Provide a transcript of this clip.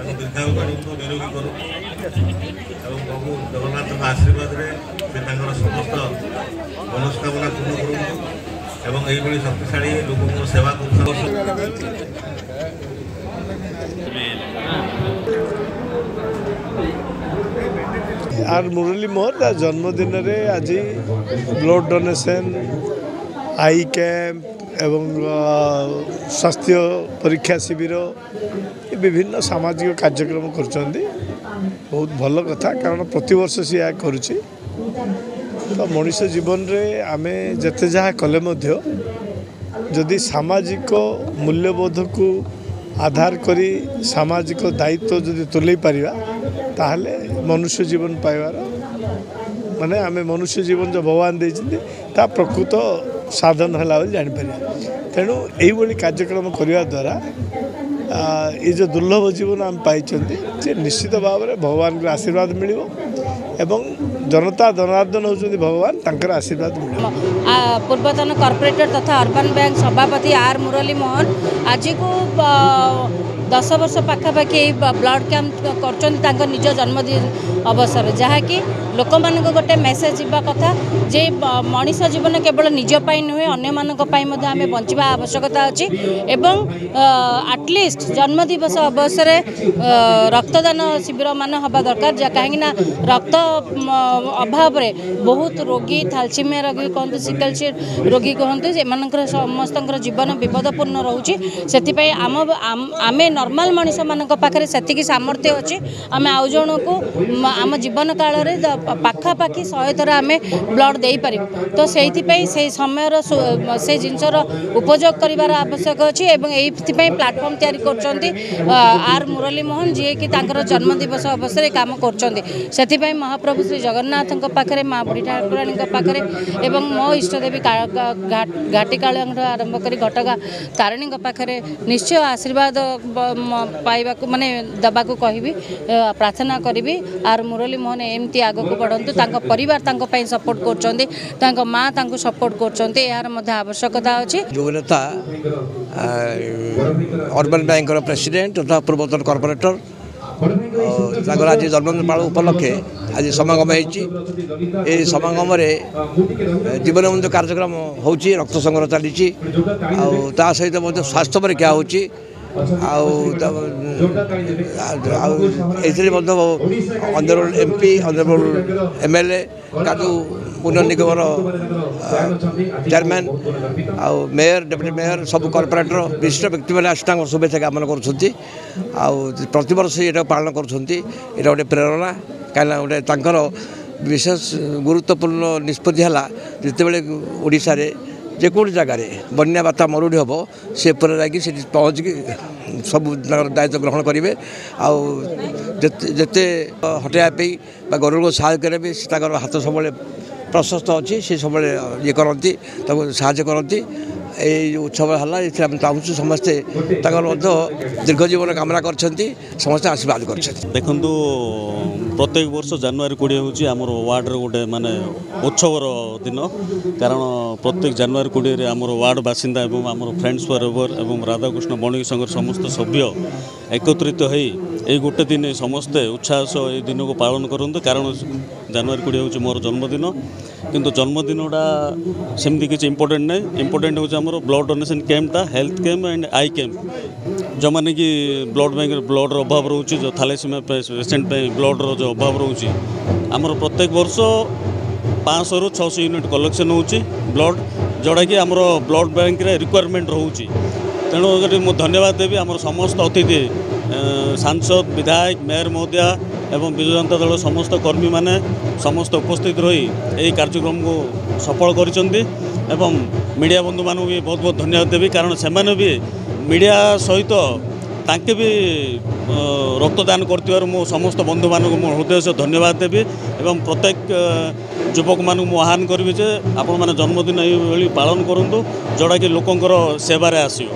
दीर्घायु निरोगी करूँ प्रभु जगन्नाथ आशीर्वाद से समस्त मनस्कामना पूर्ण करूँ एवं शक्तिशाली लोक सेवा कर आर मुरली मोहन जन्मदिन में आज ब्लड डोनेशन आई कैंप एवं स्वास्थ्य परीक्षा शिविर विभिन्न सामाजिक कार्यक्रम कर बहुत भल कथा कारण प्रतिवर्ष सी करुच्ची तो मनुष्य जीवन रे आमे जते जहाँ कले जदि सामाजिक मूल्यबोध को आधार करी सामाजिक दायित्व जदि तुले पारिबा ताहले मनुष्य जीवन पाइबार माने आमे मनुष्य जीवन जो भगवान देइछिन्ते ता प्रकृत साधन है जापर तेणु यही कार्यक्रम करने द्वारा ये जो दुर्लभ जीवन आम पाई निश्चित भाव में भगवान को आशीर्वाद मिल एवं जनता जनार्दन होती भगवान तांकर आशीर्वाद मिल पूर्वतन कॉर्पोरेटर तथा अर्बन बैंक सभापति आर मुरली मोहन आज को 10 वर्ष पाखापाखि ब्लड कैंप कर निज जन्मदिन अवसर जहाँकि लोक मान गोटे मेसेज जावा कथा जे मनीष जीवन केवल निजपाई नुहे अन्य आम बंचा आवश्यकता अच्छी एवं आटलिस्ट जन्मदिवस अवसर रक्तदान शिविर मान हवा दरकार कहीं रक्त अभाव बहुत रोगी थालसीमिया रोगी कहतु सिकल सेल रोगी कहतु एम समस्त जीवन विपदपूर्ण रोचे से आम नॉर्मल मनीष मान पाखे से सामर्थ्य अच्छी आम आउ जन को आम जीवन काल में पाखापाखि 100 थर आम ब्लड दे पार तो से समय से जिनसर उपयोग कर आवश्यक अच्छी ये प्लाटफर्म तैयारी कर आर मुरली मोहन जी की जन्मदिवस अवसर काम कर महाप्रभु श्री जगन्नाथ पाखे माँ बुढ़ी ठाकुराणी पाखे एवं मो इष्टदेवी घाटी काल आरंभ कर घटगा तारिणी पाखे निश्चय आशीर्वाद पाइबा माने दबा कहबी प्रार्थना करी आर मुरली मोहन एमती आग को बढ़ंतु परिवार सपोर्ट कर माँ सपोर्ट कर आवश्यकता अच्छी युवनेता अर्बन बैंक प्रेसिडेंट तथा पूर्वतन कॉर्पोरेटर आज जन्मदिन पालन उपलक्षे आज समागम होती समागम जीवन बंधु कार्यक्रम हो रक्त संग्रह चली सहित स्वास्थ्य परीक्षा हो ऑनरेबल एमपी ऑनरेबल एमएलए काजू पुनः निगम चेयरमैन आउ मेयर डेप्यूटी मेयर सब कॉर्पोरेटर विशिष्ट व्यक्ति मैंने आस शुभेच्छा ज्ञापन कर प्रतिवर्ष ये पालन कर गोटे प्रेरणा कहीं गोटे विशेष गुरुत्वपूर्ण निष्पत्ति है जितेबाला ओडिशा रे जेकोटी जगार बन्या बात्या मरुड़ी हम से पहुँचिकी सब दायित्व ग्रहण करेंगे आते हटाइवाई गरीब को साहय करेंगे हाथ सब प्रशस्त अच्छी से सब ये करती साहय करती ये उत्सव है चाहूँ समस्ते दीर्घ जीवन कामना कर समस्त आशीर्वाद कर देखु प्रत्येक वर्ष जनवरी 20 हूँ आम वार्ड गोटे माने उत्सवर दिन कारण प्रत्येक जनवरी 20 आम वार्ड बासिंदा एवं आम फ्रेंड्स फॉर एवर एवं राधाकृष्ण बणिक संघर समस्त सभ्य एकत्रित हो गोटे दिन समस्ते उत्साह सह दिन को पालन करूँ कारण जनवरी 20 हूँ मोर जन्मदिन किंतु जन्मदिनटा सेमती किसी इंपोर्टेंट नहीं इंपोर्टेंट हूँ आम ब्लड डोनेशन कैंपटा health camp and eye camp जो मैंने कि ब्लड बैंक ब्लड अभाव रोचे जो थैलेसीमिया पेसेंट ब्लड जो अभाव रोचे आमर प्रत्येक वर्ष 500 ରୁ 600 यूनिट कलेक्शन होची ब्लड जोड़ा कि आमर ब्लड बैंक रे रिक्वायरमेंट रोची तेणु मुझे धन्यवाद देवी आमर समस्त अतिथि सांसद विधायक मेयर महोदया एवं विजु जनता दल समस्त कर्मी माने समस्त उपस्थित रही यही कार्यक्रम को सफल करिसेंती एवं मीडिया बंधु मानू भी बहुत बहुत धन्यवाद देवी कारण से भी मीडिया सहित तांके भी रक्तदान कर समस्त बंधु मानू मो हृदय से धन्यवाद देवी एवं प्रत्येक युवक मानू आह्वान करी जे आपण मैंने जन्मदिन ये पालन करूँ जोड़ा कि लोकंर सेवार आसो।